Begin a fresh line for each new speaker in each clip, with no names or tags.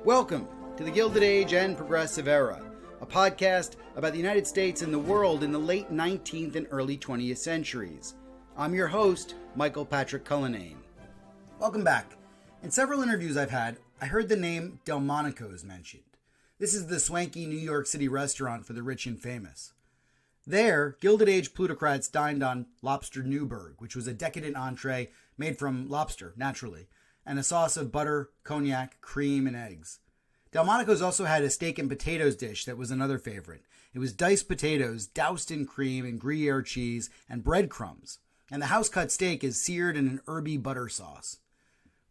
Welcome to the Gilded Age and Progressive Era, a podcast about the United States and the world in the late 19th and early 20th centuries. I'm your host, Michael Patrick Cullinane. Welcome back. In several interviews I've had, I heard the name Delmonico's mentioned. This is the swanky New York City restaurant for the rich and famous. There, Gilded Age plutocrats dined on lobster Newburg, which was a decadent entree made from lobster, naturally, and a sauce of butter, cognac, cream, and eggs. Delmonico's also had a steak and potatoes dish that was another favorite. It was diced potatoes doused in cream and Gruyere cheese and breadcrumbs, and the house-cut steak is seared in an herby butter sauce.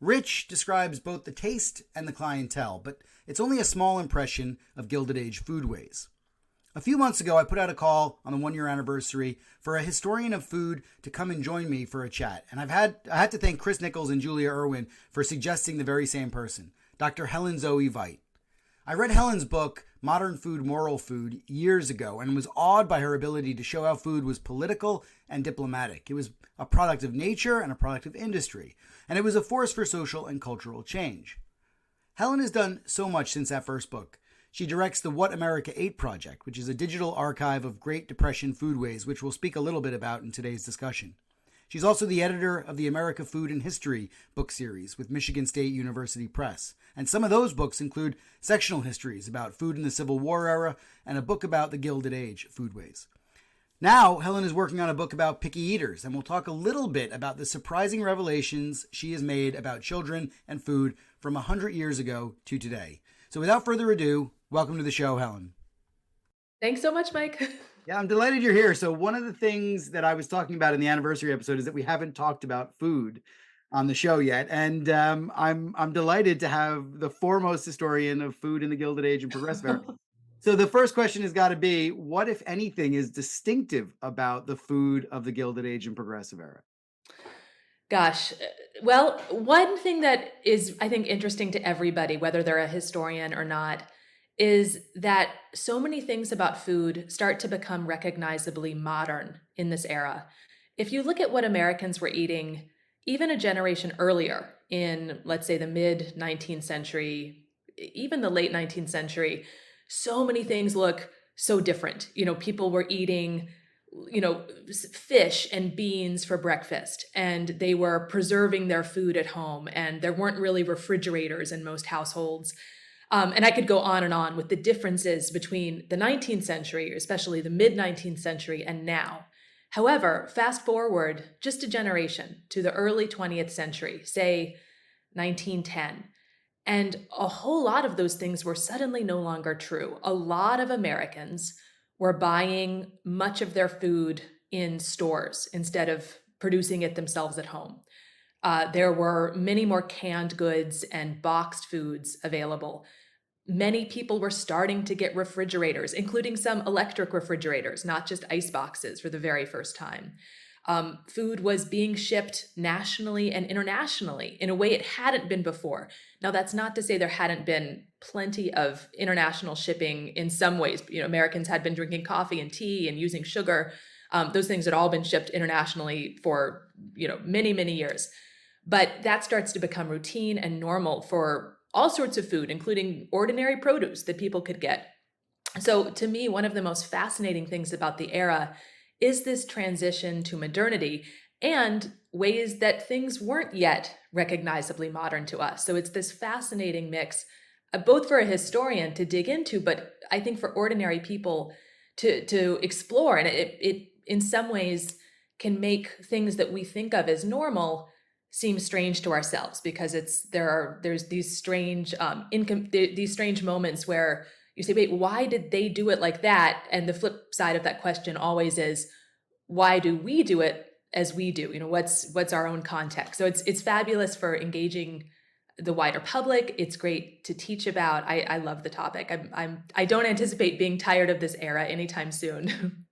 Rich describes both the taste and the clientele, but it's only a small impression of Gilded Age foodways. A few months ago, I put out a call on the one-year anniversary for a historian of food to come and join me for a chat. And I had to thank Chris Nichols and Julia Irwin for suggesting the very same person, Dr. Helen Zoe Veit. I read Helen's book, Modern Food, Moral Food, years ago and was awed by her ability to show how food was political and diplomatic. It was a product of nature and a product of industry, and it was a force for social and cultural change. Helen has done so much since that first book. She directs the What America Ate project, which is a digital archive of Great Depression foodways, which we'll speak a little bit about in today's discussion. She's also the editor of the America Food and History book series with Michigan State University Press. And some of those books include sectional histories about food in the Civil War era and a book about the Gilded Age foodways. Now, Helen is working on a book about picky eaters, and we'll talk a little bit about the surprising revelations she has made about children and food from 100 years ago to today. So without further ado, welcome to the show, Helen.
Thanks so much, Mike.
Yeah, I'm delighted you're here. So one of the things that I was talking about in the anniversary episode is that we haven't talked about food on the show yet. And I'm delighted to have the foremost historian of food in the Gilded Age and Progressive Era. So the first question has got to be, what, if anything, is distinctive about the food of the Gilded Age and Progressive Era?
Gosh, well, one thing that is, I think, interesting to everybody, whether they're a historian or not, is that so many things about food start to become recognizably modern in this era. If you look at what Americans were eating, even a generation earlier in, let's say, the mid-19th century, even the late 19th century, so many things look so different. People were eating fish and beans for breakfast, and they were preserving their food at home, and there weren't really refrigerators in most households. And I could go on and on with the differences between the 19th century, especially the mid-19th century, and now. However, fast forward just a generation to the early 20th century, say 1910, and a whole lot of those things were suddenly no longer true. A lot of Americans were buying much of their food in stores instead of producing it themselves at home. There were many more canned goods and boxed foods available. Many people were starting to get refrigerators, including some electric refrigerators, not just ice boxes, for the very first time. Food was being shipped nationally and internationally in a way it hadn't been before. Now, that's not to say there hadn't been plenty of international shipping in some ways. Americans had been drinking coffee and tea and using sugar. Those things had all been shipped internationally for, many, many years. But that starts to become routine and normal for all sorts of food, including ordinary produce that people could get. So to me, one of the most fascinating things about the era is this transition to modernity and ways that things weren't yet recognizably modern to us. So it's this fascinating mix, both for a historian to dig into, but I think for ordinary people to explore. And it in some ways can make things that we think of as normal seem strange to ourselves, because there's these strange these strange moments where you say, wait, why did they do it like that? And the flip side of that question always is, why do we do it as we do? What's our own context? So it's fabulous for engaging the wider public. It's great to teach about. I love the topic. I don't anticipate being tired of this era anytime soon.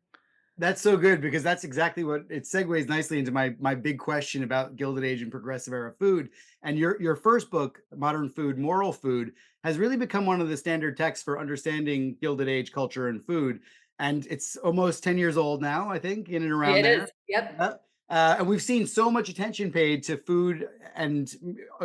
That's so good, because that's exactly what it segues nicely into my big question about Gilded Age and Progressive Era food. And your first book, Modern Food, Moral Food, has really become one of the standard texts for understanding Gilded Age culture and food. and it's almost 10 years old now, I think, in and around
It
there.
is. Yep.
Yep. And we've seen so much attention paid to food, and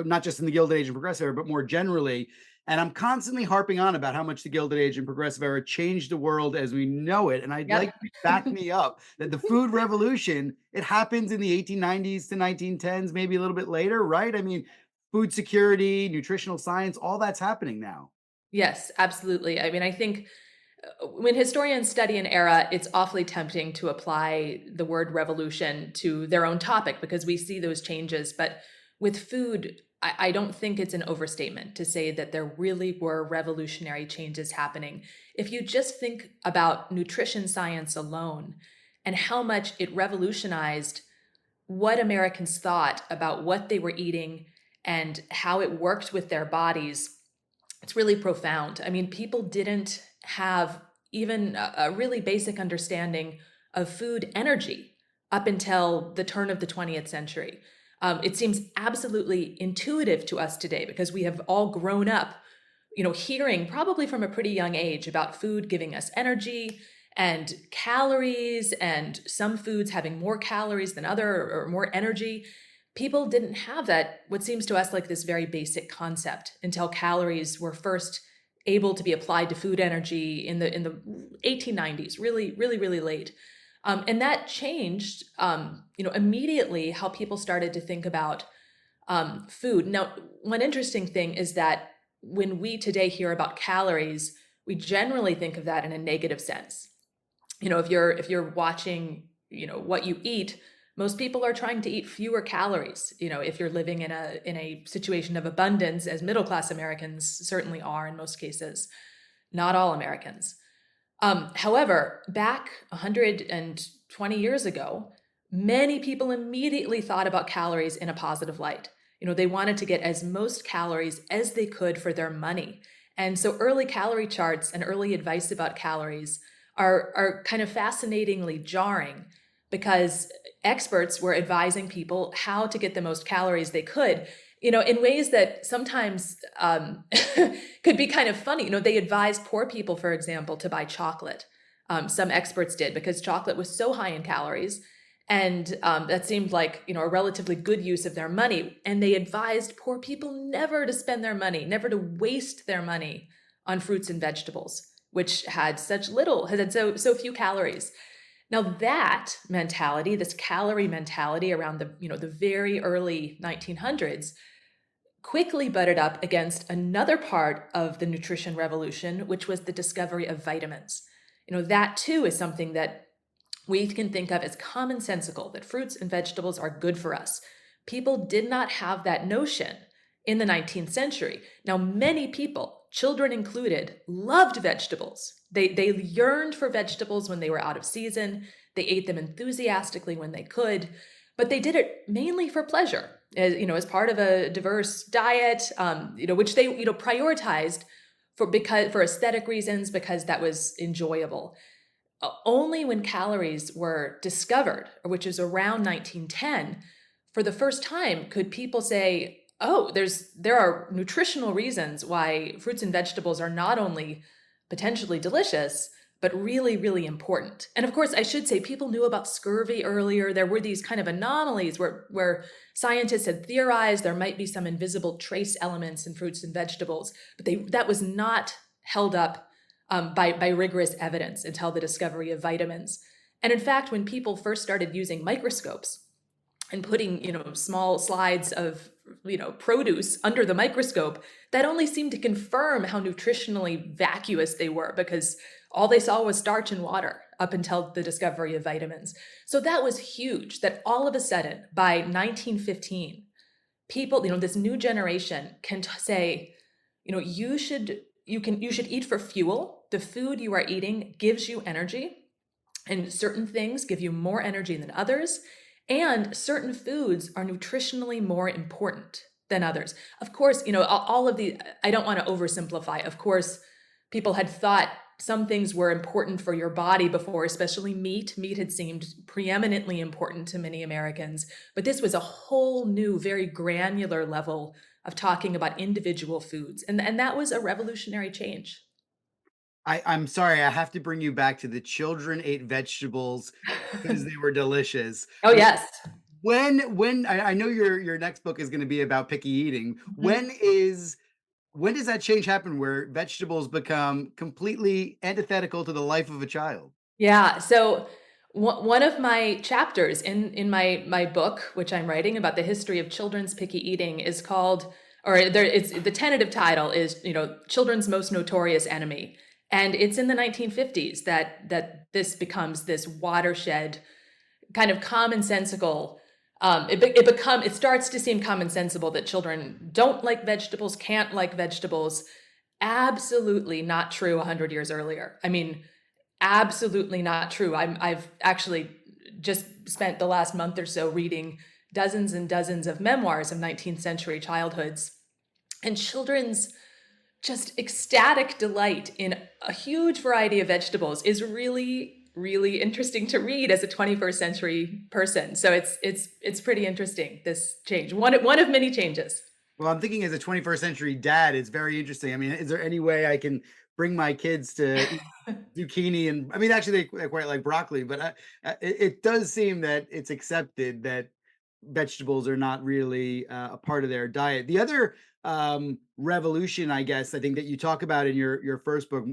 not just in the Gilded Age and Progressive Era, but more generally. And I'm constantly harping on about how much the Gilded Age and Progressive Era changed the world as we know it. And I'd like
Yep.
you to back me up that the food revolution, it happens in the 1890s to 1910s, maybe a little bit later, right? I mean, food security, nutritional science, all that's happening now.
Yes, absolutely. I mean, I think when historians study an era, it's awfully tempting to apply the word revolution to their own topic because we see those changes. But with food, I don't think it's an overstatement to say that there really were revolutionary changes happening. If you just think about nutrition science alone and how much it revolutionized what Americans thought about what they were eating and how it worked with their bodies, it's really profound. I mean, people didn't have even a really basic understanding of food energy up until the turn of the 20th century. It seems absolutely intuitive to us today because we have all grown up, hearing probably from a pretty young age about food giving us energy and calories, and some foods having more calories than other or more energy. People didn't have that, what seems to us like this very basic concept, until calories were first able to be applied to food energy in the 1890s, really, really, really late. And that changed, immediately how people started to think about food. Now, one interesting thing is that when we today hear about calories, we generally think of that in a negative sense. If you're watching, what you eat, most people are trying to eat fewer calories. If you're living in a situation of abundance, as middle class Americans certainly are in most cases, not all Americans. However, back 120 years ago, many people immediately thought about calories in a positive light. They wanted to get as most calories as they could for their money. And so early calorie charts and early advice about calories are kind of fascinatingly jarring because experts were advising people how to get the most calories they could, in ways that sometimes could be kind of funny. They advised poor people, for example, to buy chocolate. Some experts did because chocolate was so high in calories. And that seemed like, a relatively good use of their money. And they advised poor people never to spend their money, never to waste their money on fruits and vegetables, which had so few calories. Now that mentality, this calorie mentality around the very early 1900s, quickly butted up against another part of the nutrition revolution, which was the discovery of vitamins. That too is something that we can think of as commonsensical, that fruits and vegetables are good for us. People did not have that notion in the 19th century. Now, many people, children included, loved vegetables. They yearned for vegetables when they were out of season. They ate them enthusiastically when they could, but they did it mainly for pleasure, as part of a diverse diet, which they, prioritized for aesthetic reasons, because that was enjoyable. Only when calories were discovered, which is around 1910, for the first time could people say, oh, there are nutritional reasons why fruits and vegetables are not only potentially delicious, but really, really important. And of course, I should say people knew about scurvy earlier. There were these kind of anomalies where scientists had theorized there might be some invisible trace elements in fruits and vegetables, but that was not held up by rigorous evidence until the discovery of vitamins. And in fact, when people first started using microscopes and putting, small slides of, produce under the microscope, that only seemed to confirm how nutritionally vacuous they were, because all they saw was starch and water up until the discovery of vitamins. So that was huge, that all of a sudden by 1915, people, this new generation can say, you should eat for fuel. The food you are eating gives you energy, and certain things give you more energy than others. And certain foods are nutritionally more important than others. Of course, all of the, I don't want to oversimplify. Of course, people had thought some things were important for your body before, especially meat. Meat had seemed preeminently important to many Americans. But this was a whole new, very granular level of talking about individual foods. And that was a revolutionary change.
I'm sorry, I have to bring you back to the children ate vegetables because they were delicious.
Oh,
Wh
yes.
when I know your next book is gonna be about picky eating.
Mhm.
When does that change happen where vegetables become completely antithetical to the life of a child?
Yeah, so one of my chapters in my book, which I'm writing about the history of children's picky eating, is called, or there, it's the tentative title is, children's most notorious enemy, and it's in the 1950s that this becomes this watershed kind of commonsensical. It starts to seem commonsensible that children don't like vegetables, can't like vegetables. Absolutely not true 100 years earlier. I mean, absolutely not true. I've actually just spent the last month or so reading dozens and dozens of memoirs of 19th century childhoods, and children's just ecstatic delight in a huge variety of vegetables is really, really interesting to read as a 21st century person. So it's pretty interesting, this change. One of many changes.
Well, I'm thinking as a 21st century dad, it's very interesting. I mean, is there any way I can bring my kids to eat zucchini? And I mean, actually, they quite like broccoli, but it does seem that it's accepted that vegetables are not really a part of their diet. The other revolution, I guess, I think that you talk about in your first book,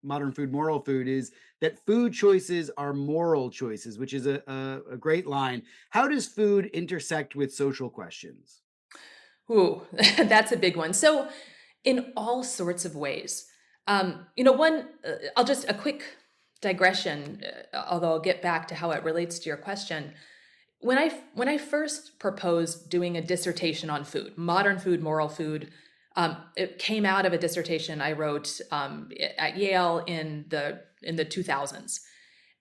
Modern Food, Moral Food, is that food choices are moral choices, which is a great line. How does food intersect with social questions?
Ooh, that's a big one. So, in all sorts of ways, I'll just a quick digression, although I'll get back to how it relates to your question. When I first proposed doing a dissertation on food, modern food, moral food, it came out of a dissertation I wrote at Yale in the 2000s.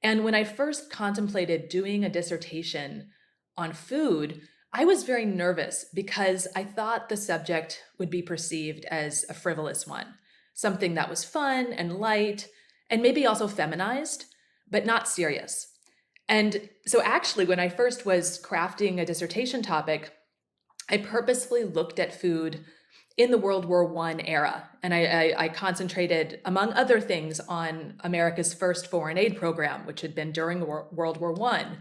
And when I first contemplated doing a dissertation on food, I was very nervous because I thought the subject would be perceived as a frivolous one, something that was fun and light and maybe also feminized, but not serious. And so, actually, when I first was crafting a dissertation topic, I purposefully looked at food in the World War I era. And I concentrated, among other things, on America's first foreign aid program, which had been during World War I,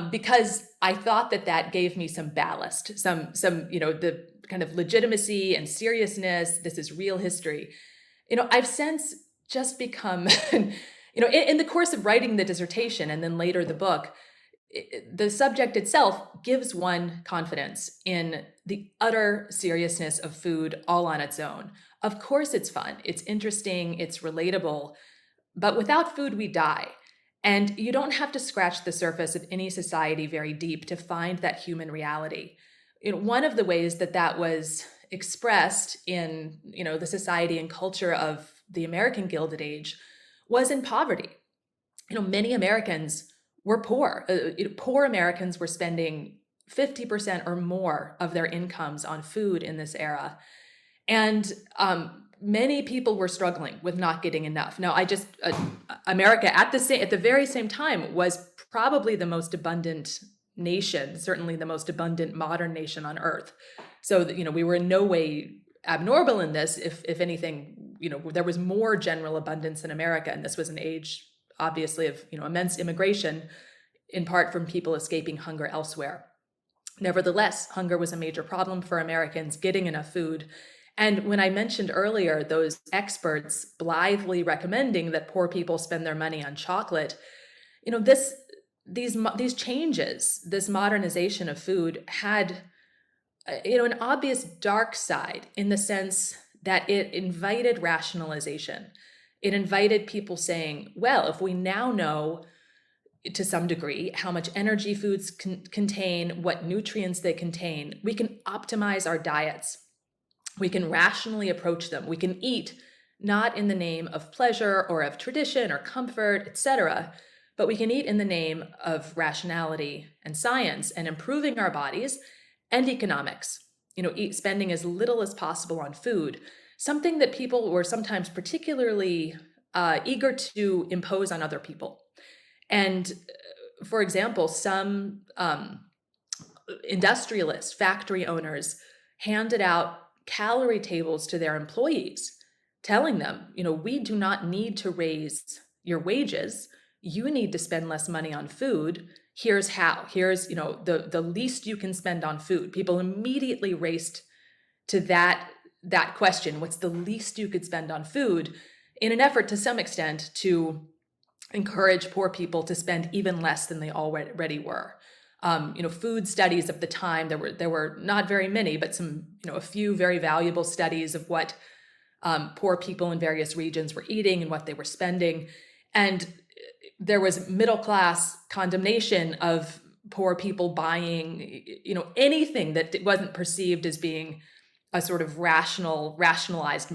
because I thought that gave me some ballast, the kind of legitimacy and seriousness. This is real history. I've since just become, in the course of writing the dissertation and then later the book, the subject itself gives one confidence in the utter seriousness of food all on its own. Of course, it's fun, it's interesting, it's relatable, but without food, we die. And you don't have to scratch the surface of any society very deep to find that human reality. One of the ways that was expressed in the society and culture of the American Gilded Age was in poverty. Many Americans were poor. Poor Americans were spending 50% or more of their incomes on food in this era. And many people were struggling with not getting enough. Now, America at the very same time was probably the most abundant nation, certainly the most abundant modern nation on earth. So that, we were in no way abnormal in this. If anything, there was more general abundance in America, and this was an age, obviously, of immense immigration, in part from people escaping hunger elsewhere. Nevertheless, hunger was a major problem for Americans getting enough food. And when I mentioned earlier those experts blithely recommending that poor people spend their money on chocolate, these changes, this modernization of food had an obvious dark side in the sense that it invited rationalization. It invited people saying, well, if we now know to some degree how much energy foods contain, what nutrients they contain, we can optimize our diets. We can rationally approach them. We can eat not in the name of pleasure or of tradition or comfort, etc., but we can eat in the name of rationality and science and improving our bodies and economics. Spending as little as possible on food, something that people were sometimes particularly eager to impose on other people. And for example, some industrialists, factory owners, handed out calorie tables to their employees telling them, we do not need to raise your wages. You need to spend less money on food. Here's how. Here's, the least you can spend on food. People immediately raced to that question. What's the least you could spend on food, in an effort to some extent to encourage poor people to spend even less than they already were. Food studies of the time, there were not very many, but some, a few very valuable studies of what poor people in various regions were eating and what they were spending. And there was middle class condemnation of poor people buying, anything that wasn't perceived as being a sort of rationalized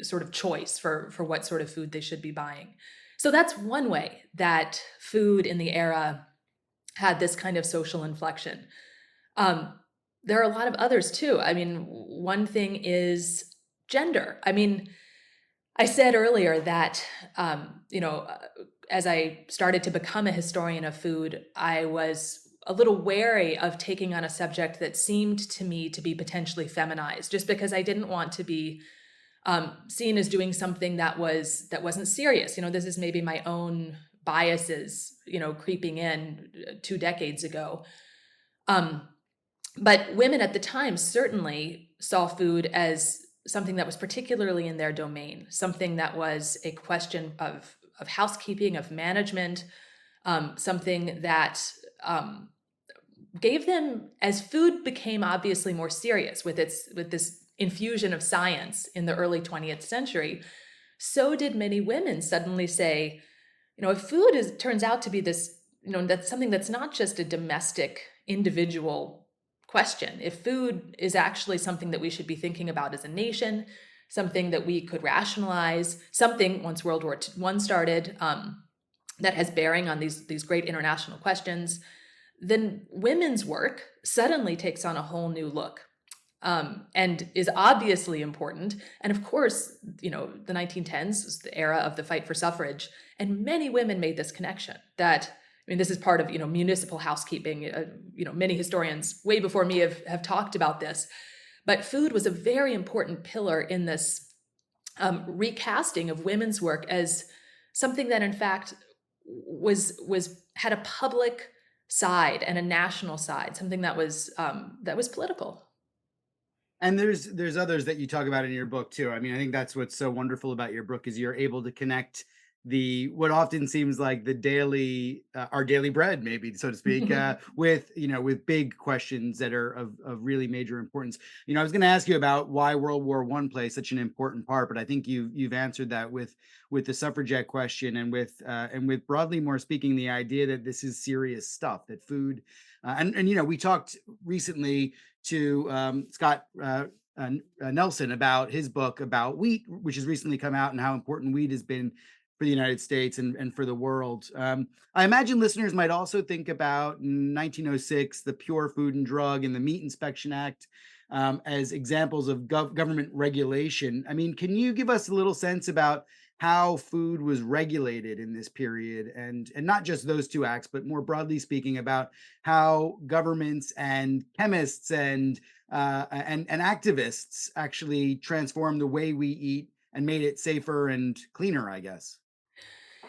sort of choice for what sort of food they should be buying. So that's one way that food in the era had this kind of social inflection. There are a lot of others too. I mean, one thing is gender. I mean, I said earlier that, as I started to become a historian of food, I was a little wary of taking on a subject that seemed to me to be potentially feminized, just because I didn't want to be seen as doing something that wasn't serious. This is maybe my own biases, creeping in 2 decades ago. But women at the time certainly saw food as something that was particularly in their domain, something that was a question of housekeeping, of management, something that gave them, as food became obviously more serious with this infusion of science in the early 20th century, so did many women suddenly say, if food turns out to be this, that's something that's not just a domestic individual question, if food is actually something that we should be thinking about as a nation, something that we could rationalize, something once World War I started that has bearing on these great international questions, then women's work suddenly takes on a whole new look. And is obviously important. And of course, the 1910s is the era of the fight for suffrage. And many women made this connection that, this is part of, municipal housekeeping. Many historians way before me have talked about this. But food was a very important pillar in this recasting of women's work as something that, in fact, had a public side and a national side, something that was political.
And there's others that you talk about in your book too. I mean, I think that's what's so wonderful about your book is you're able to connect what often seems like the daily our daily bread, maybe so to speak, with big questions that are of really major importance. I was going to ask you about why World War I plays such an important part, but I think you've answered that with the suffragette question and with broadly more speaking the idea that this is serious stuff, that food and we talked recently to Scott Nelson about his book about wheat, which has recently come out, and how important wheat has been for the United States and for the world. I imagine listeners might also think about 1906, the Pure Food and Drug and the Meat Inspection Act as examples of government regulation. I mean, can you give us a little sense about how food was regulated in this period, and not just those two acts, but more broadly speaking about how governments and chemists and activists actually transformed the way we eat and made it safer and cleaner, I guess.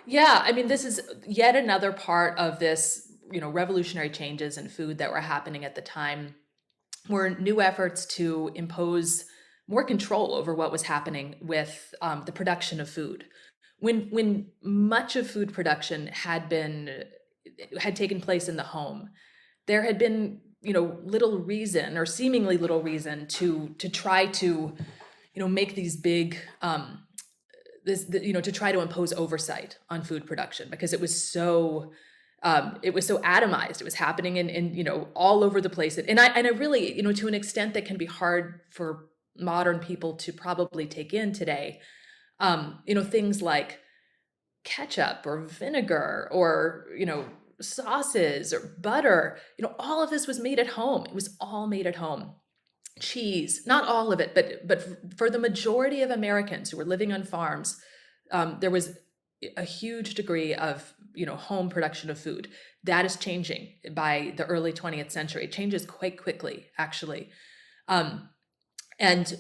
Yeah, this is yet another part of this, revolutionary changes in food that were happening at the time, were new efforts to impose more control over what was happening with the production of food. When much of food production had taken place in the home, there had been little reason, or seemingly little reason, to try to make these big to try to impose oversight on food production, because it was so atomized. It was happening in all over the place, and I really, to an extent that can be hard for modern people to probably take in today. Things like ketchup or vinegar or sauces or butter. All of this was made at home. It was all made at home. Cheese, not all of it, but for the majority of Americans who were living on farms, there was a huge degree of home production of food. That is changing by the early 20th century. It changes quite quickly, actually. And,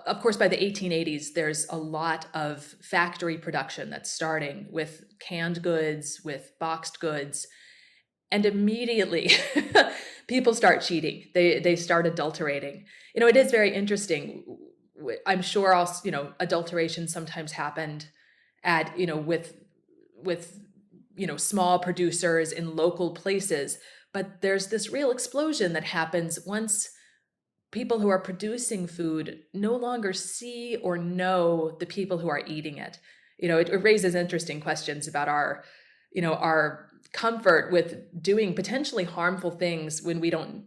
of course, by the 1880s, there's a lot of factory production that's starting with canned goods, with boxed goods. And immediately people start cheating. They start adulterating. It is very interesting. I'm sure also, adulteration sometimes happened at, with small producers in local places. But there's this real explosion that happens once people who are producing food no longer see or know the people who are eating it. It raises interesting questions about our comfort with doing potentially harmful things when we don't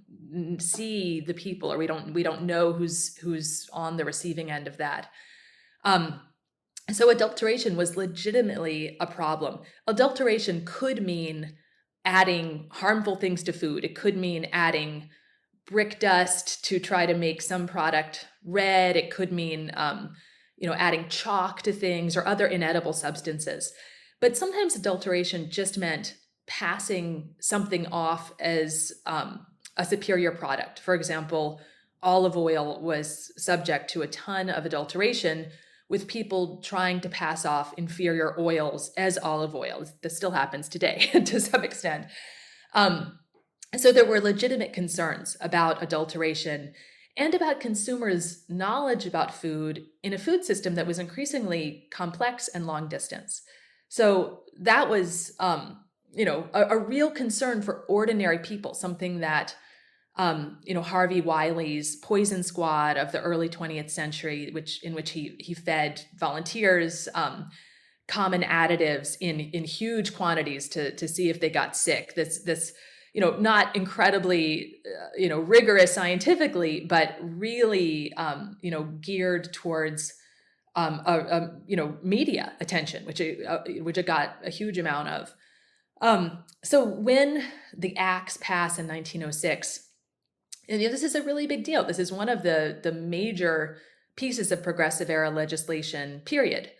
see the people, or we don't know who's on the receiving end of that. So adulteration was legitimately a problem. Adulteration could mean adding harmful things to food. It could mean adding brick dust to try to make some product red. It could mean, adding chalk to things or other inedible substances. But sometimes adulteration just meant passing something off as a superior product. For example, olive oil was subject to a ton of adulteration, with people trying to pass off inferior oils as olive oil. This still happens today to some extent. So there were legitimate concerns about adulteration and about consumers' knowledge about food in a food system that was increasingly complex and long distance. So that was, a real concern for ordinary people, something that, Harvey Wiley's Poison Squad of the early 20th century, in which he fed volunteers common additives in huge quantities to see if they got sick. This not incredibly, rigorous scientifically, but really, geared towards, media attention, which it got a huge amount of. So when the acts pass in 1906, and this is a really big deal. This is one of the major pieces of progressive era legislation, period.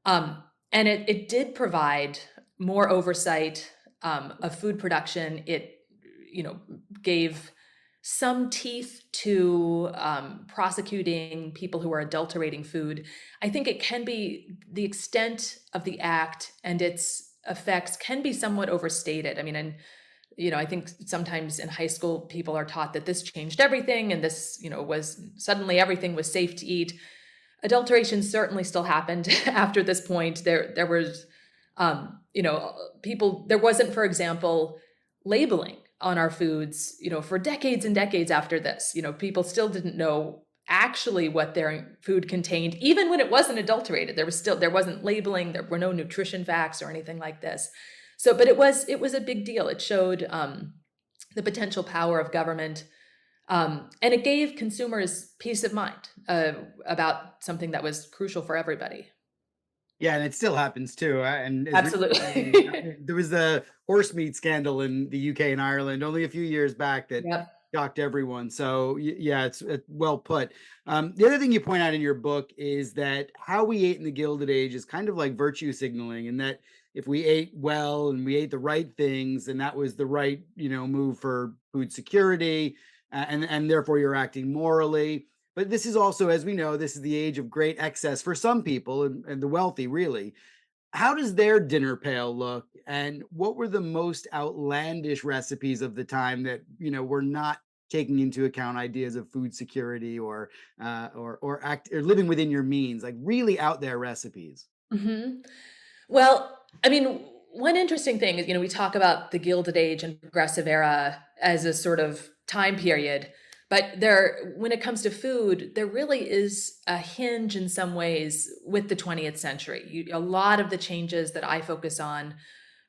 And it did provide more oversight of food production. It, gave some teeth to prosecuting people who are adulterating food. I think it can be, the extent of the act and its effects can be somewhat overstated. I mean, and I think sometimes in high school people are taught that this changed everything, and this, was suddenly everything was safe to eat. Adulteration certainly still happened after this point. There was, people. There wasn't, for example, labeling on our foods, for decades and decades after this. People still didn't know actually what their food contained, even when it wasn't adulterated. There wasn't labeling. There were no nutrition facts or anything like this. So, but it was a big deal. It showed the potential power of government, and it gave consumers peace of mind about something that was crucial for everybody.
Yeah, and it still happens too. And
Absolutely.
there was a horse meat scandal in the UK and Ireland only a few years back that
Yep.
shocked everyone. So yeah, it's well put. The other thing you point out in your book is that how we ate in the Gilded Age is kind of like virtue signaling, and that if we ate well and we ate the right things, then that was the right, move for food security, and therefore you're acting morally. But this is also, as we know, this is the age of great excess for some people and the wealthy, really. How does their dinner pail look? And what were the most outlandish recipes of the time that, were not taking into account ideas of food security or living within your means, like really out there recipes?
Hmm. Well, I mean, one interesting thing is, we talk about the Gilded Age and Progressive Era as a sort of time period, but when it comes to food, there really is a hinge in some ways with the 20th century. A lot of the changes that I focus on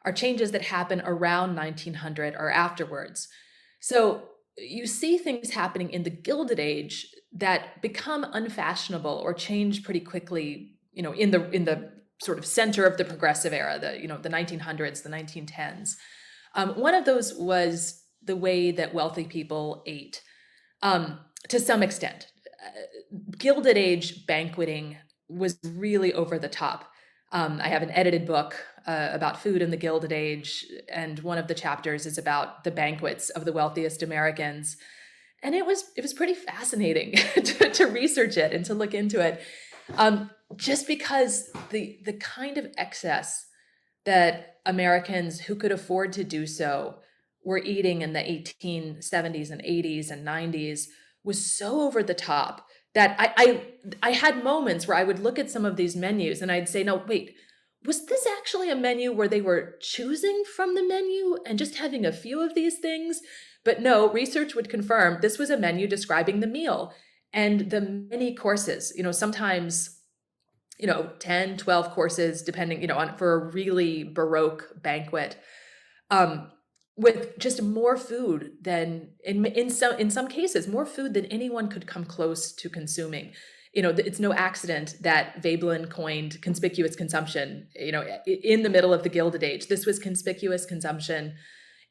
are changes that happen around 1900 or afterwards. So you see things happening in the Gilded Age that become unfashionable or change pretty quickly, in the sort of center of the progressive era, the 1900s, the 1910s. One of those was the way that wealthy people ate, to some extent. Gilded Age banqueting was really over the top. I have an edited book about food in the Gilded Age, and one of the chapters is about the banquets of the wealthiest Americans. And it was pretty fascinating to research it and to look into it, just because the kind of excess that Americans who could afford to do so were eating in the 1870s and 80s and 90s was so over the top that I had moments where I would look at some of these menus and I'd say, no, wait, was this actually a menu where they were choosing from the menu and just having a few of these things? But no, research would confirm this was a menu describing the meal and the many courses, sometimes 10, 12 courses, depending, on for a really Baroque banquet, um, with just more food than in some cases, more food than anyone could come close to consuming. It's no accident that Veblen coined conspicuous consumption, in the middle of the Gilded Age. This was conspicuous consumption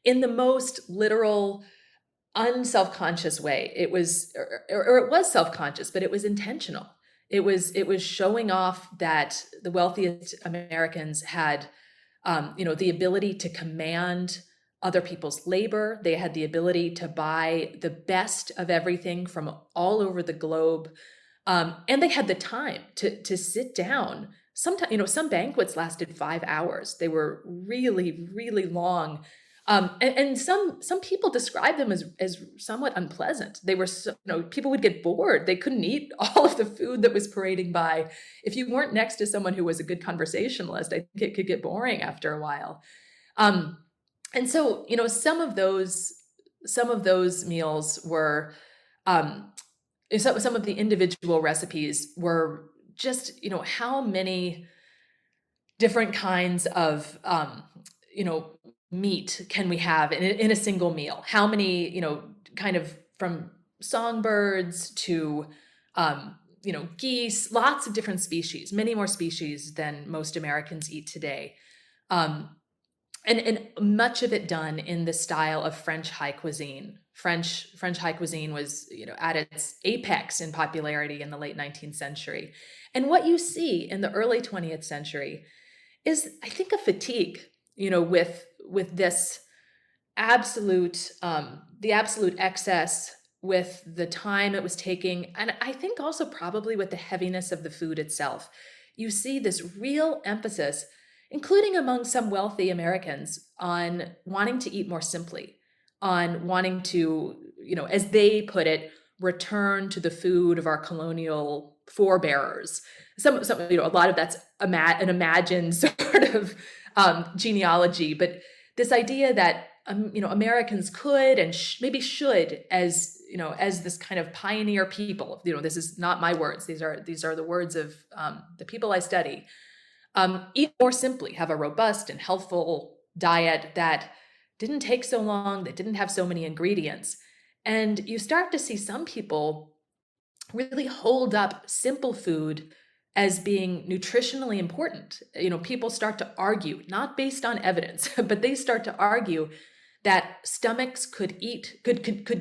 in the most literal, unself-conscious way. It was, or it was self-conscious, but it was intentional. It was showing off that the wealthiest Americans had, the ability to command other people's labor. They had the ability to buy the best of everything from all over the globe, and they had the time to sit down. Sometimes, some banquets lasted 5 hours. They were really, really long. And some people describe them as somewhat unpleasant. They were, people would get bored. They couldn't eat all of the food that was parading by. If you weren't next to someone who was a good conversationalist, I think it could get boring after a while. And so, some of those meals were, some of the individual recipes were just, how many different kinds of, meat can we have in a single meal? How many, kind of from songbirds to, geese, lots of different species, many more species than most Americans eat today. Um, and much of it done in the style of French high cuisine. French high cuisine was, at its apex in popularity in the late 19th century. And what you see in the early 20th century is, I think, a fatigue, with this absolute, the absolute excess, with the time it was taking, and I think also probably with the heaviness of the food itself. You see this real emphasis, including among some wealthy Americans, on wanting to eat more simply, on wanting to, as they put it, return to the food of our colonial forebearers. A lot of that's an imagined sort of, genealogy, but this idea that, Americans could and maybe should, as as this kind of pioneer people. This is not my words; these are the words of, the people I study. Eat more simply, have a robust and healthful diet that didn't take so long, that didn't have so many ingredients. And you start to see some people really hold up simple food as being nutritionally important. People start to argue, not based on evidence, but they start to argue that stomachs could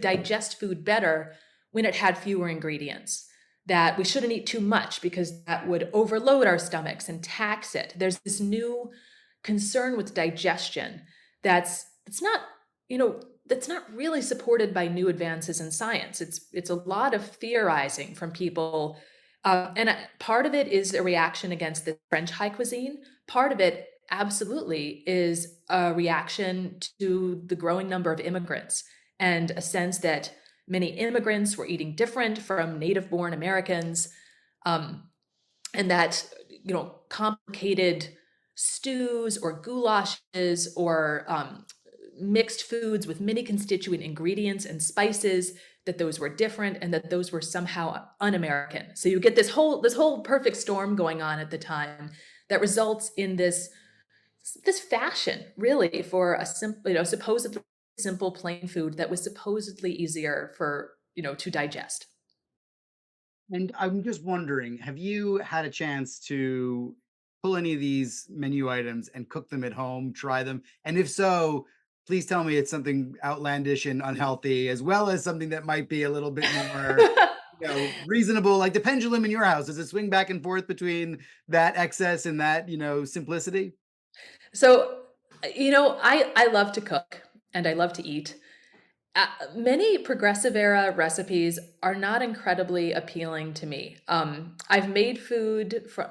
digest food better when it had fewer ingredients, that we shouldn't eat too much because that would overload our stomachs and tax it. There's this new concern with digestion that's not, that's not really supported by new advances in science. It's a lot of theorizing from people, and part of it is a reaction against the French high cuisine. Part of it absolutely is a reaction to the growing number of immigrants and a sense that many immigrants were eating different from native-born Americans, and that, complicated stews or goulashes or, mixed foods with many constituent ingredients and spices, that those were different and that those were somehow un-American. So you get this whole perfect storm going on at the time that results in this fashion, really, for a simple, supposedly simple plain food that was supposedly easier for, to digest.
And I'm just wondering, have you had a chance to pull any of these menu items and cook them at home, try them? And if so, please tell me it's something outlandish and unhealthy, as well as something that might be a little bit more, reasonable, like the pendulum in your house. Does it swing back and forth between that excess and that, simplicity?
So, I love to cook and I love to eat. Many progressive era recipes are not incredibly appealing to me. I've made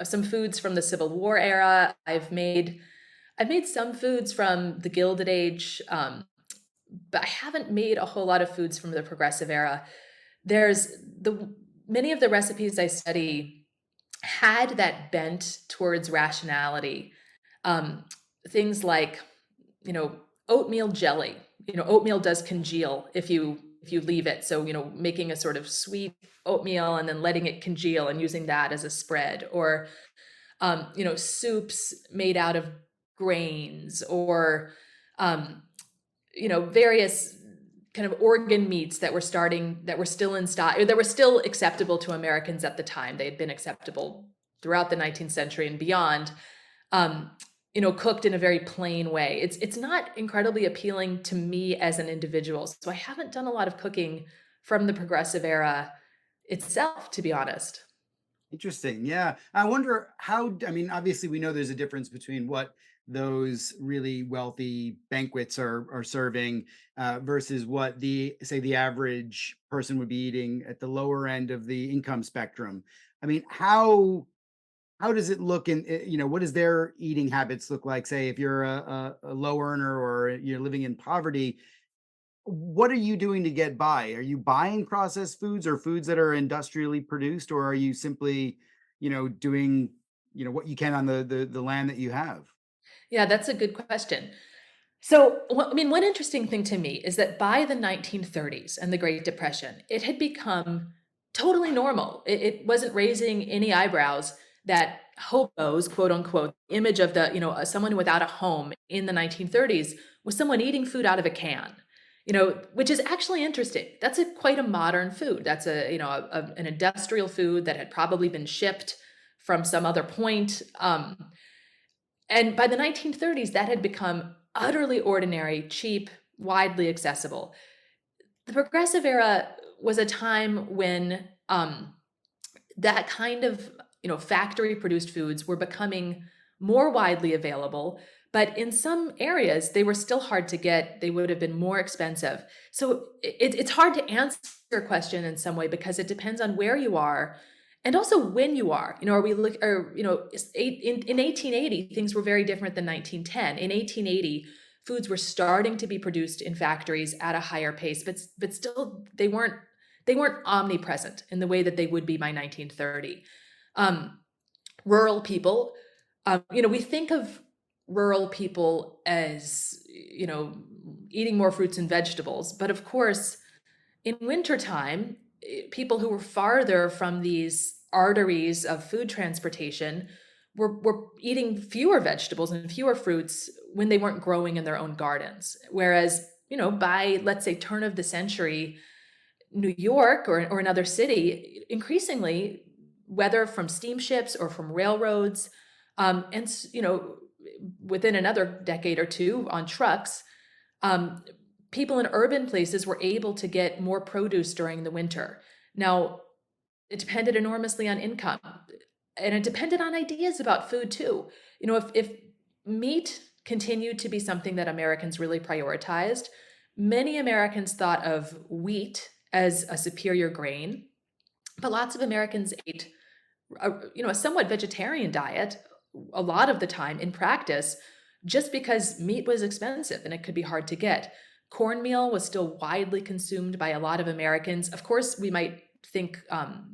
some foods from the Civil War era. I've made some foods from the Gilded Age, but I haven't made a whole lot of foods from the progressive era. There's the Many of the recipes I study had that bent towards rationality. Um, Things like, you know, oatmeal jelly. Oatmeal does congeal if you leave it. So, making a sort of sweet oatmeal and then letting it congeal and using that as a spread, or soups made out of grains, or various kind of organ meats that were still in stock, or that were still acceptable to Americans at the time. They had been acceptable throughout the 19th century and beyond. Um, Cooked in a very plain way. It's not incredibly appealing to me as an individual. So I haven't done a lot of cooking from the progressive era itself, to be honest.
Interesting. Yeah. I wonder how, I mean, obviously we know there's a difference between what those really wealthy banquets are serving versus what say the average person would be eating at the lower end of the income spectrum. I mean, how does it look what does their eating habits look like? Say if you're a low earner or you're living in poverty, what are you doing to get by? Are you buying processed foods or foods that are industrially produced, or are you simply, doing, what you can on the land that you have?
Yeah, that's a good question. So, one interesting thing to me is that by the 1930s and the Great Depression, it had become totally normal. It wasn't raising any eyebrows that hobos, quote unquote, image of someone without a home in the 1930s was someone eating food out of a can. Which is actually interesting. That's quite a modern food. That's an industrial food that had probably been shipped from some other point. And by the 1930s, that had become utterly ordinary, cheap, widely accessible. The progressive era was a time when that kind of factory produced foods were becoming more widely available, but in some areas they were still hard to get. They would have been more expensive. So it's hard to answer your question in some way because it depends on where you are and also when you are. Are we look or in 1880 things were very different than 1910. In 1880 foods were starting to be produced in factories at a higher pace, but still they weren't omnipresent in the way that they would be by 1930. Um, Rural people, we think of rural people as, eating more fruits and vegetables. But of course, in wintertime, people who were farther from these arteries of food transportation were eating fewer vegetables and fewer fruits when they weren't growing in their own gardens. Whereas, by, let's say, turn of the century, New York or another city, increasingly, whether from steamships or from railroads, and within another decade or two on trucks, um, people in urban places were able to get more produce during the winter. Now, it depended enormously on income, and it depended on ideas about food too. If meat continued to be something that Americans really prioritized, many Americans thought of wheat as a superior grain, but lots of Americans ate a somewhat vegetarian diet a lot of the time in practice, just because meat was expensive and it could be hard to get. Cornmeal was still widely consumed by a lot of Americans. Of course, we might think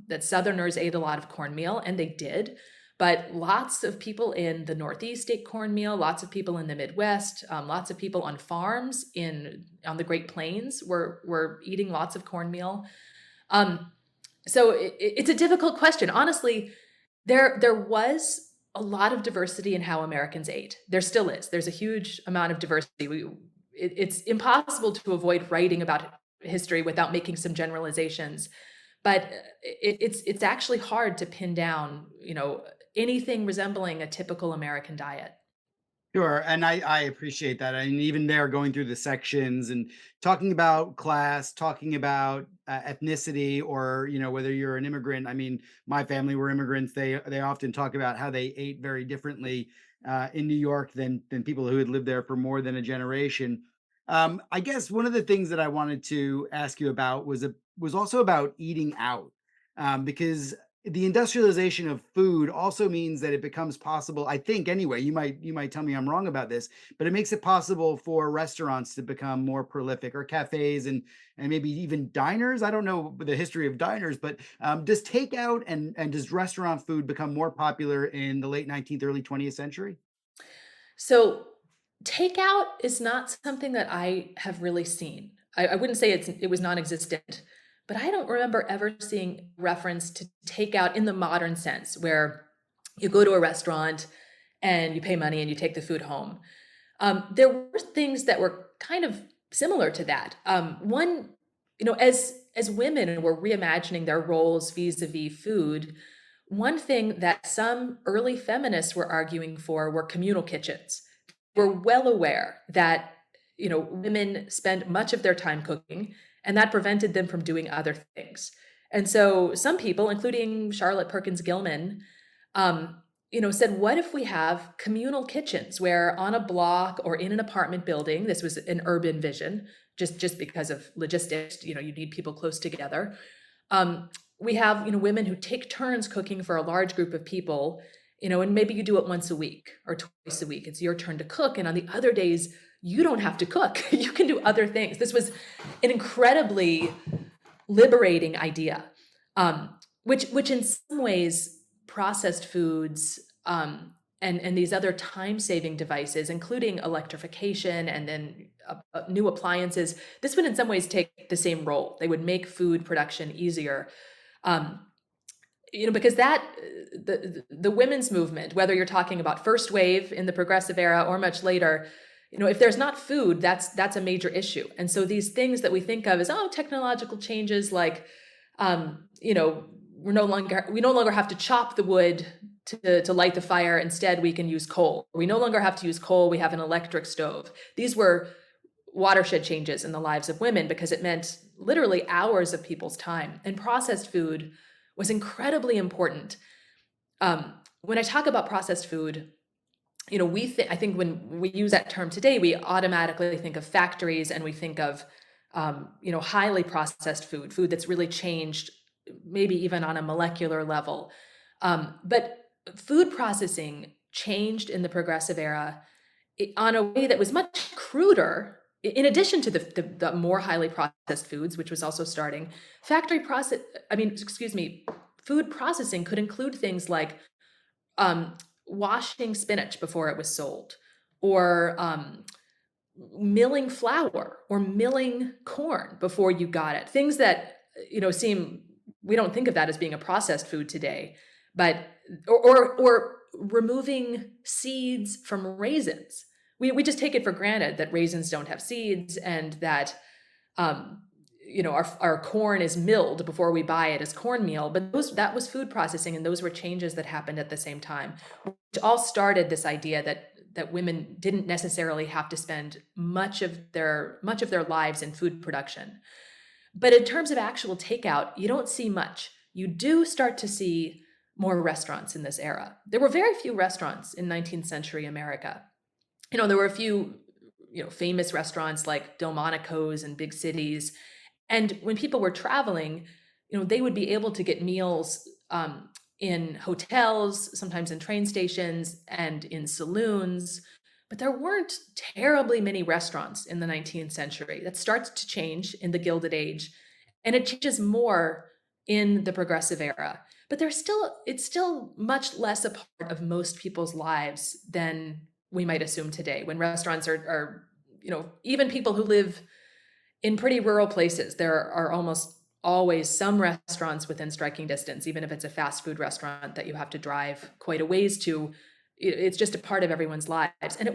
that Southerners ate a lot of cornmeal, and they did. But lots of people in the Northeast ate cornmeal. Lots of people in the Midwest, lots of people on farms on the Great Plains were eating lots of cornmeal. Um, so it's a difficult question. Honestly, there was a lot of diversity in how Americans ate. There still is. There's a huge amount of diversity. It's impossible to avoid writing about history without making some generalizations. But it's actually hard to pin down, anything resembling a typical American diet.
Sure, and I appreciate that. I mean, even there, going through the sections and talking about class, talking about ethnicity, or whether you're an immigrant. I mean, my family were immigrants. They often talk about how they ate very differently in New York than people who had lived there for more than a generation. I guess one of the things that I wanted to ask you about was also about eating out, because the industrialization of food also means that it becomes possible. I think anyway. You might tell me I'm wrong about this, but it makes it possible for restaurants to become more prolific, or cafes, and maybe even diners. I don't know the history of diners, but does takeout and does restaurant food become more popular in the late 19th, early 20th century?
So, takeout is not something that I have really seen. I wouldn't say it was non-existent, but I don't remember ever seeing reference to takeout in the modern sense, where you go to a restaurant and you pay money and you take the food home. There were things that were kind of similar to that. One, as women were reimagining their roles vis-a-vis food, one thing that some early feminists were arguing for were communal kitchens. We're well aware that women spend much of their time cooking, and that prevented them from doing other things. And so some people, including Charlotte Perkins Gilman, said, what if we have communal kitchens where on a block or in an apartment building, this was an urban vision, just because of logistics, you need people close together. We have, women who take turns cooking for a large group of people, and maybe you do it once a week or twice a week. It's your turn to cook. And on the other days, you don't have to cook. You can do other things. This was an incredibly liberating idea, which in some ways processed foods and these other time-saving devices, including electrification and then new appliances, this would in some ways take the same role. They would make food production easier. Um, because the women's movement, whether you're talking about first wave in the progressive era or much later, if there's not food, that's a major issue. And so these things that we think of as, technological changes, like, we no longer have to chop the wood to light the fire. Instead, we can use coal. We no longer have to use coal. We have an electric stove. These were watershed changes in the lives of women because it meant literally hours of people's time. And processed food was incredibly important. When I talk about processed food, I think when we use that term today, we automatically think of factories and we think of, highly processed food that's really changed, maybe even on a molecular level. But food processing changed in the progressive era on a way that was much cruder. In addition to the more highly processed foods, which was also starting, food processing could include things like washing spinach before it was sold, or milling flour, or milling corn before you got it. Things that we don't think of that as being a processed food today, but or removing seeds from raisins. We just take it for granted that raisins don't have seeds, and that our corn is milled before we buy it as cornmeal. But that was food processing, and those were changes that happened at the same time, which all started this idea that women didn't necessarily have to spend much of their lives in food production. But in terms of actual takeout, you don't see much. You do start to see more restaurants in this era. There were very few restaurants in 19th century America. There were a few, famous restaurants like Delmonico's in big cities. And when people were traveling, they would be able to get meals in hotels, sometimes in train stations and in saloons. But there weren't terribly many restaurants in the 19th century. That starts to change in the Gilded Age, and it changes more in the progressive era. But it's still much less a part of most people's lives than we might assume today, when restaurants are even people who live in pretty rural places, there are almost always some restaurants within striking distance, even if it's a fast food restaurant that you have to drive quite a ways to. It's just a part of everyone's lives. And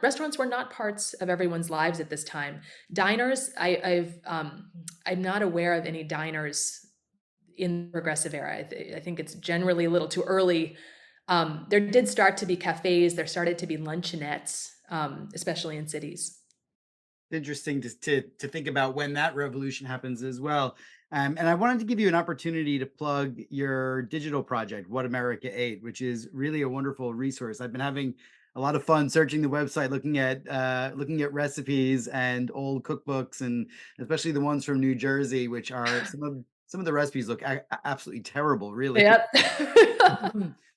restaurants were not parts of everyone's lives at this time. Diners, I'm not aware of any diners in the progressive era. I think it's generally a little too early. There did start to be cafes. There started to be luncheonettes, especially in cities.
Interesting to think about when that revolution happens as well. And I wanted to give you an opportunity to plug your digital project, What America Ate, which is really a wonderful resource. I've been having a lot of fun searching the website, looking at recipes and old cookbooks, and especially the ones from New Jersey, which are some of the recipes look absolutely terrible, really.
Yep.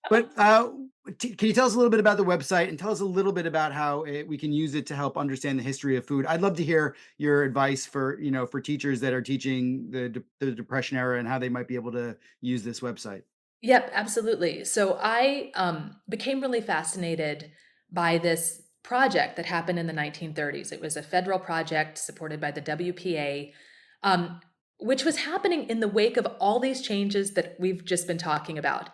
But can you tell us a little bit about the website and tell us a little bit about how we can use it to help understand the history of food? I'd love to hear your advice for for teachers that are teaching the Depression era and how they might be able to use this website.
Yep, absolutely. So I became really fascinated by this project that happened in the 1930s. It was a federal project supported by the WPA, um, which was happening in the wake of all these changes that we've just been talking about.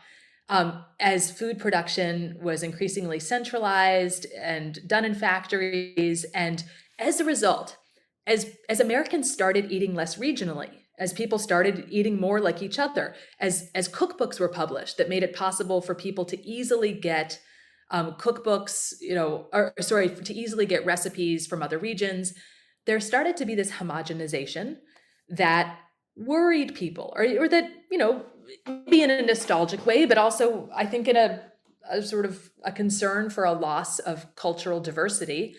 As food production was increasingly centralized and done in factories, and as a result, as Americans started eating less regionally, as people started eating more like each other, as cookbooks were published that made it possible for people to easily get cookbooks, or sorry, to easily get recipes from other regions, there started to be this homogenization that worried people, or that, maybe in a nostalgic way, but also I think in a sort of a concern for a loss of cultural diversity.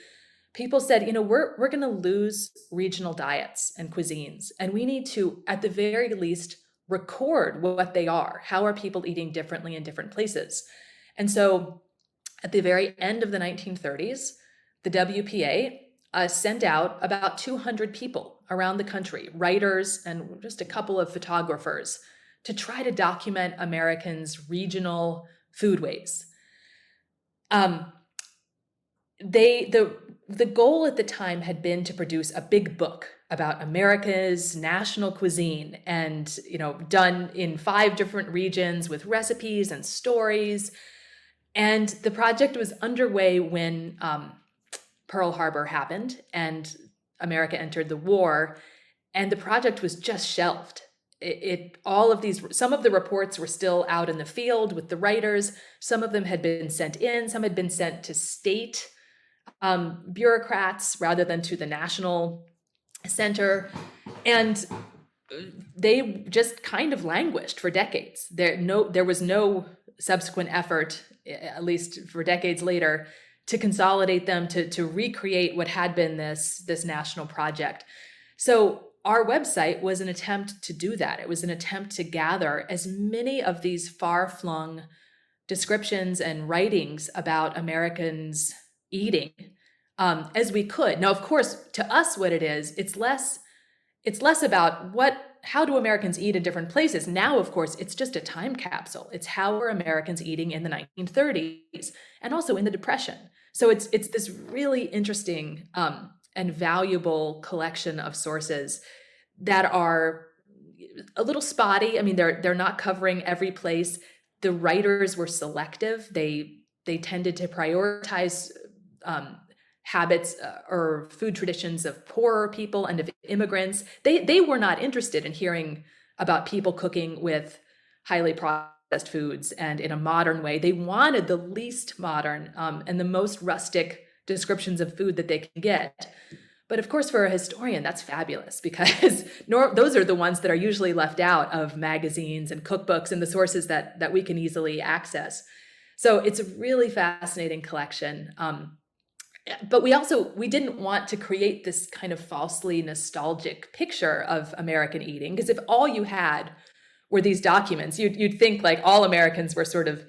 People said, we're going to lose regional diets and cuisines, and we need to, at the very least, record what they are. How are people eating differently in different places? And so at the very end of the 1930s, the WPA sent out about 200 people around the country, writers and just a couple of photographers, to try to document Americans' regional foodways. The goal at the time had been to produce a big book about America's national cuisine, and done in 5 different regions with recipes and stories. And the project was underway when Pearl Harbor happened and America entered the war, and the project was just shelved. Some of the reports were still out in the field with the writers. Some of them had been sent in. Some had been sent to state bureaucrats rather than to the national center. And they just kind of languished for decades. There was no subsequent effort, at least for decades later, to consolidate them, to recreate what had been this national project. So our website was an attempt to do that. It was an attempt to gather as many of these far-flung descriptions and writings about Americans eating as we could. Now, of course, to us, what it is, it's less about how do Americans eat in different places. Now, of course, it's just a time capsule. It's how were Americans eating in the 1930s and also in the Depression. So it's this really interesting and valuable collection of sources that are a little spotty. I mean, they're not covering every place. The writers were selective. They tended to prioritize habits or food traditions of poorer people and of immigrants. They were not interested in hearing about people cooking with highly processed foods and in a modern way. They wanted the least modern and the most rustic descriptions of food that they can get. But of course, for a historian, that's fabulous, because those are the ones that are usually left out of magazines and cookbooks and the sources that we can easily access. So it's a really fascinating collection. But we didn't want to create this kind of falsely nostalgic picture of American eating, because if all you had were these documents, you'd think like all Americans were sort of,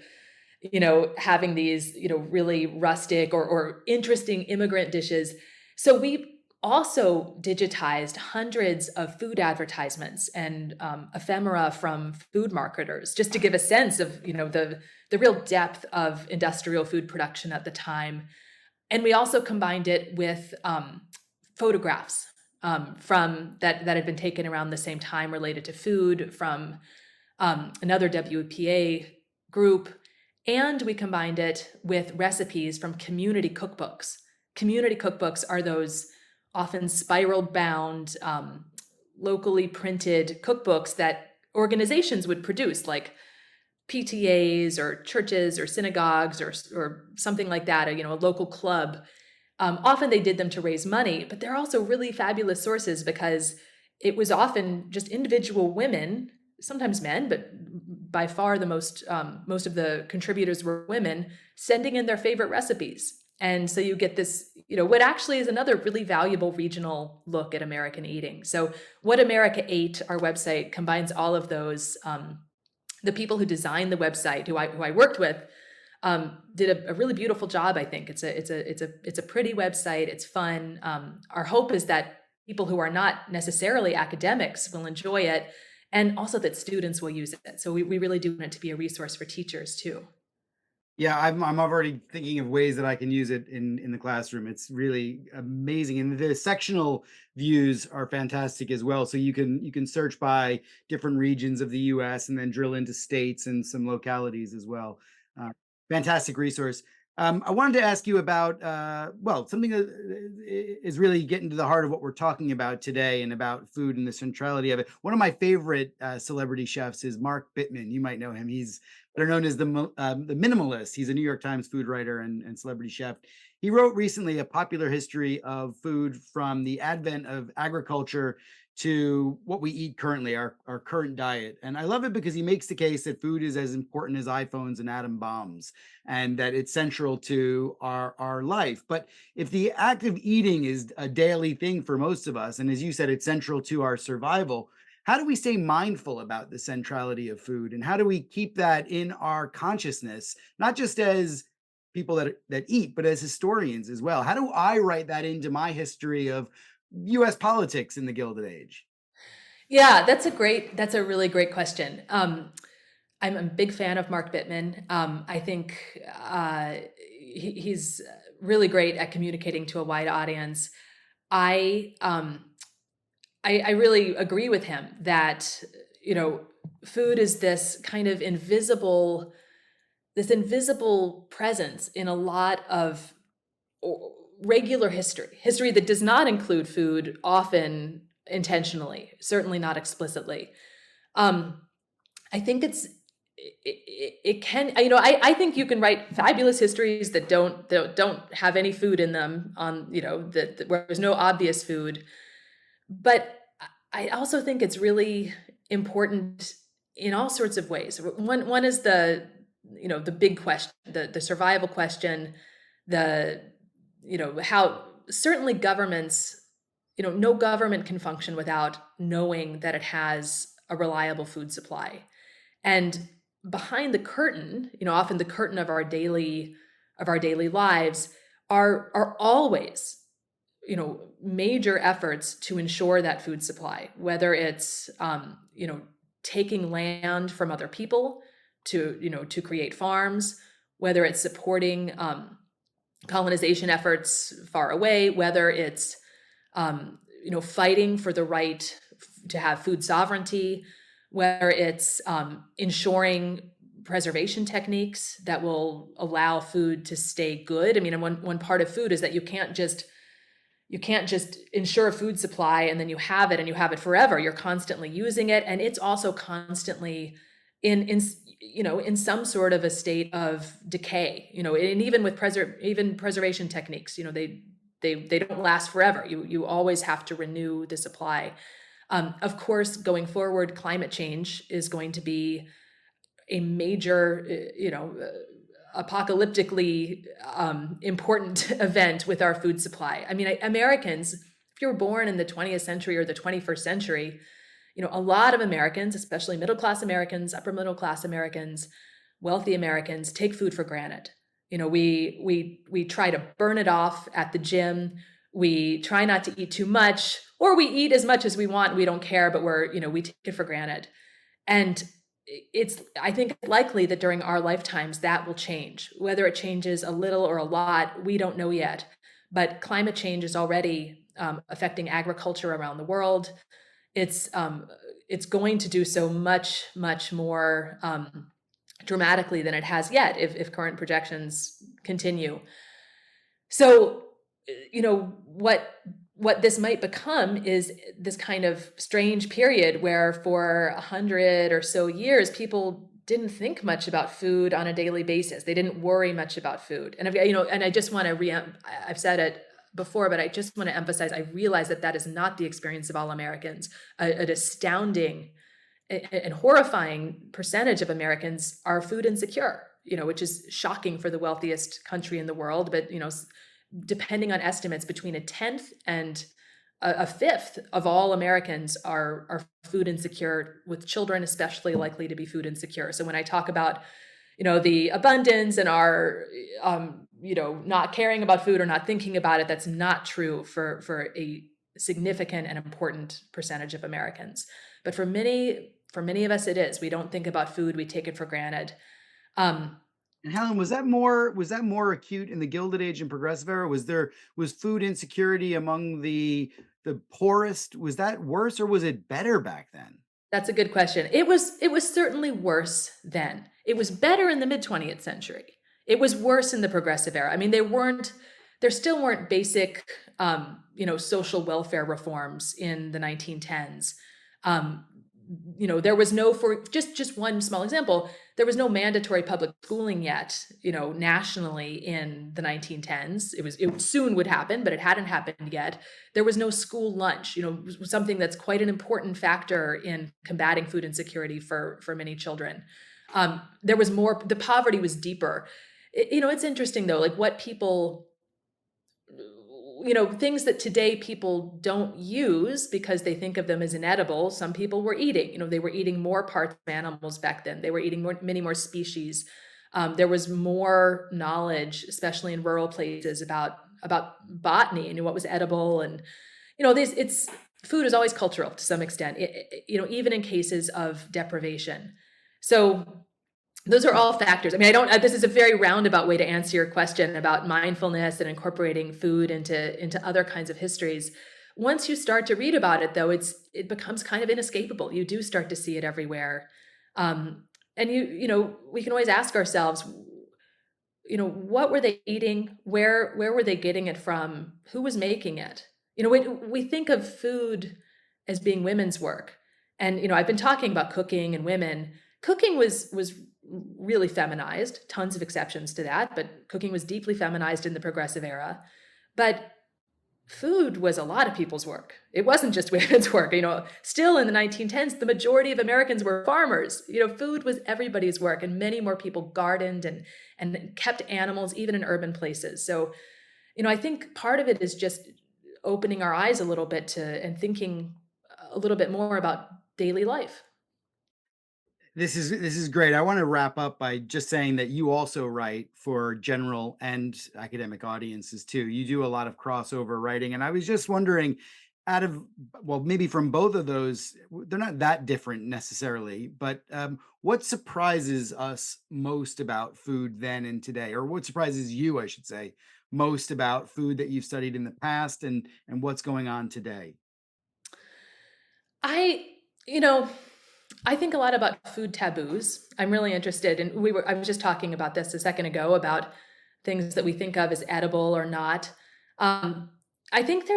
having these, really rustic or interesting immigrant dishes. So we also digitized hundreds of food advertisements and ephemera from food marketers, just to give a sense of, the real depth of industrial food production at the time. And we also combined it with photographs from that had been taken around the same time related to food from another WPA group. And we combined it with recipes from community cookbooks. Community cookbooks are those often spiral bound, locally printed cookbooks that organizations would produce, like PTAs or churches or synagogues or something like that, a local club. Often they did them to raise money, but they're also really fabulous sources because it was often just individual women, sometimes men, but by far the most of the contributors were women, sending in their favorite recipes. And so you get this, what actually is another really valuable regional look at American eating. So What America Ate, our website, combines all of those. The people who designed the website, who I worked with, did a really beautiful job. I think it's a pretty website. It's fun. Our hope is that people who are not necessarily academics will enjoy it, and also that students will use it. So we really do want it to be a resource for teachers too.
Yeah, I'm already thinking of ways that I can use it in the classroom. It's really amazing, and the sectional views are fantastic as well. So you can search by different regions of the U.S. and then drill into states and some localities as well. Uh, Fantastic resource. I wanted to ask you about something that is really getting to the heart of what we're talking about today, and about food and the centrality of it. One of my favorite celebrity chefs is Mark Bittman. You might know him. He's better known as the minimalist. He's a New York Times food writer and celebrity chef. He wrote recently a popular history of food from the advent of agriculture to what we eat currently, our current diet. And I love it because he makes the case that food is as important as iPhones and atom bombs, and that it's central to our life. But if the act of eating is a daily thing for most of us, and as you said, it's central to our survival, how do we stay mindful about the centrality of food? And how do we keep that in our consciousness, not just as people that eat, but as historians as well? How do I write that into my history of US politics in the Gilded Age?
Yeah, that's a really great question. I'm a big fan of Mark Bittman. I think he's really great at communicating to a wide audience. I I really agree with him that, food is this kind of invisible presence in a lot of regular history that does not include food, often intentionally, certainly not explicitly. Um, I think it can, I think you can write fabulous histories that don't have any food in them, where there's no obvious food. But I also think it's really important in all sorts of ways. One is the big question, the survival question, how certainly governments, no government can function without knowing that it has a reliable food supply. And behind the curtain, often the curtain of our daily lives are always, major efforts to ensure that food supply, whether it's, taking land from other people to create farms, whether it's supporting colonization efforts far away, whether it's, fighting for the right to have food sovereignty, whether it's ensuring preservation techniques that will allow food to stay good. I mean, and one part of food is that you can't just ensure a food supply and then you have it forever. You're constantly using it, and it's also constantly in some sort of a state of decay. And even with preservation techniques, they don't last forever. You always have to renew the supply. Of course, going forward, climate change is going to be a major, apocalyptically important event with our food supply. I mean, Americans, if you were born in the 20th century or the 21st century, a lot of Americans, especially middle-class Americans, upper middle-class Americans, wealthy Americans, take food for granted. We try to burn it off at the gym. We try not to eat too much, or we eat as much as we want. We don't care, but we take it for granted. And I think likely that during our lifetimes that will change. Whether it changes a little or a lot, we don't know yet. But climate change is already affecting agriculture around the world. It's going to do so much more dramatically than it has yet if current projections continue. So, what this might become is this kind of strange period where for 100 or so years, people didn't think much about food on a daily basis. They didn't worry much about food. And, and I just want to I've said it before, but I just want to emphasize, I realize that is not the experience of all Americans. An astounding and horrifying percentage of Americans are food insecure, which is shocking for the wealthiest country in the world. But, depending on estimates, between a tenth and a fifth of all Americans are food insecure, with children especially likely to be food insecure. So when I talk about, the abundance and our, not caring about food or not thinking about it, that's not true for a significant and important percentage of Americans. But for many of us, it is. We don't think about food. We take it for granted.
And Helen, was that more acute in the Gilded Age and Progressive Era? Was food insecurity among the poorest? Was that worse or was it better back then?
That's a good question. It was certainly worse then. It was better in the mid 20th century. It was worse in the Progressive Era. I mean, there still weren't basic, social welfare reforms in the 1910s. There was no, for just one small example, there was no mandatory public schooling yet, nationally in the 1910s. It soon would happen, but it hadn't happened yet. There was no school lunch, something that's quite an important factor in combating food insecurity for many children. There was more, the poverty was deeper. It's interesting though, like what people, things that today people don't use because they think of them as inedible, some people were eating. They were eating more parts of animals back then. They were eating many more species. There was more knowledge, especially in rural places, about botany and what was edible. And, food is always cultural to some extent, even in cases of deprivation. So those are all factors. I mean, this is a very roundabout way to answer your question about mindfulness and incorporating food into other kinds of histories. Once you start to read about it, though, it becomes kind of inescapable. You do start to see it everywhere. And we can always ask ourselves, what were they eating? Where were they getting it from? Who was making it? We think of food as being women's work. And, I've been talking about cooking and women. Cooking was really feminized, tons of exceptions to that, but cooking was deeply feminized in the Progressive Era. But food was a lot of people's work. It wasn't just women's work. Still in the 1910s, the majority of Americans were farmers. Food was everybody's work, and many more people gardened and kept animals, even in urban places. So, I think part of it is just opening our eyes a little bit and thinking a little bit more about daily life.
This is great. I want to wrap up by just saying that you also write for general and academic audiences too. You do a lot of crossover writing, and I was just wondering, maybe from both of those, they're not that different necessarily, but what surprises us most about food then and today, or what surprises you, I should say, most about food that you've studied in the past and what's going on today?
I think a lot about food taboos. I'm really interested in, I was just talking about this a second ago about things that we think of as edible or not. I think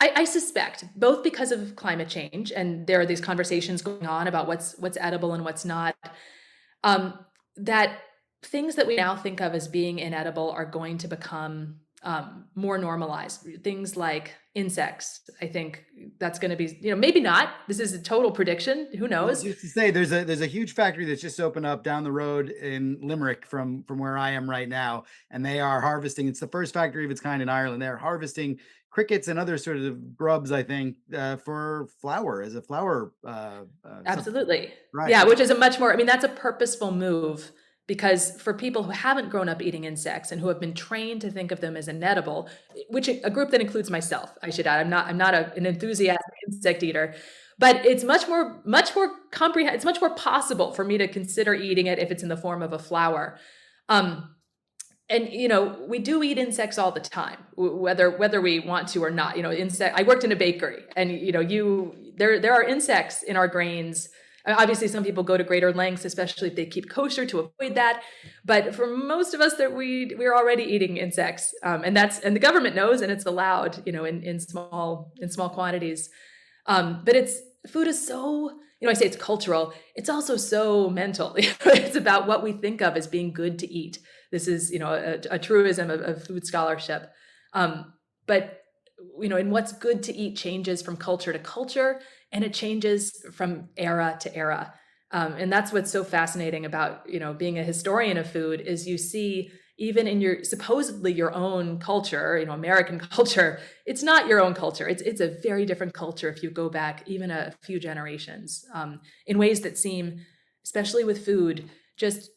I suspect, both because of climate change, and there are these conversations going on about what's edible and what's not, that things that we now think of as being inedible are going to become more normalized. Things like insects. I think that's going to be, maybe not. This is a total prediction. Who knows?
Just to say, there's a huge factory that's just opened up down the road in Limerick from where I am right now, and they are harvesting. It's the first factory of its kind in Ireland. They're harvesting crickets and other sort of grubs, I think, for flour, as a flour.
Absolutely.
Right.
Yeah, which is that's a purposeful move. Because for people who haven't grown up eating insects and who have been trained to think of them as inedible, which a group that includes myself, I should add, I'm not an enthusiastic insect eater, but it's much more it's much more possible for me to consider eating it if it's in the form of a flower. And we do eat insects all the time, whether we want to or not. I worked in a bakery, and there are insects in our grains. Obviously, some people go to greater lengths, especially if they keep kosher, to avoid that. But for most of us, that we're already eating insects, and the government knows, and it's allowed, in small quantities. But food is so, I say it's cultural. It's also so mental. It's about what we think of as being good to eat. This is, a truism of food scholarship. But and what's good to eat changes from culture to culture, and it changes from era to era. And that's what's so fascinating about, being a historian of food, is you see even in your supposedly your own culture, American culture, it's not your own culture. It's a very different culture if you go back even a few generations, in ways that seem, especially with food, just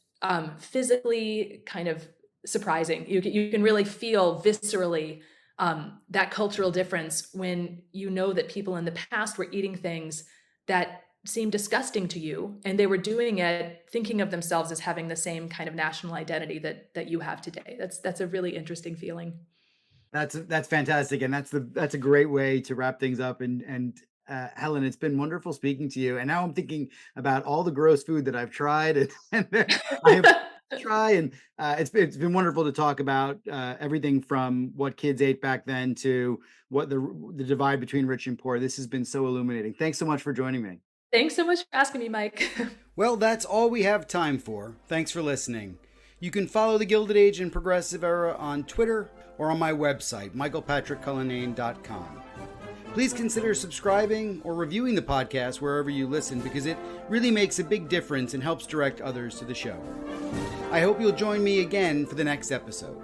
physically kind of surprising. You can really feel viscerally that cultural difference when you know that people in the past were eating things that seemed disgusting to you, and they were doing it thinking of themselves as having the same kind of national identity that you have today. That's a really interesting feeling.
That's fantastic, and that's a great way to wrap things up. And Helen, it's been wonderful speaking to you. And now I'm thinking about all the gross food that I've tried and I have try. And it's been wonderful to talk about everything from what kids ate back then to what the divide between rich and poor. This has been so illuminating. Thanks so much for joining me.
Thanks so much for asking me, Mike.
Well, that's all we have time for. Thanks for listening. You can follow the Gilded Age and Progressive Era on Twitter or on my website, michaelpatrickcullinane.com. Please consider subscribing or reviewing the podcast wherever you listen, because it really makes a big difference and helps direct others to the show. I hope you'll join me again for the next episode.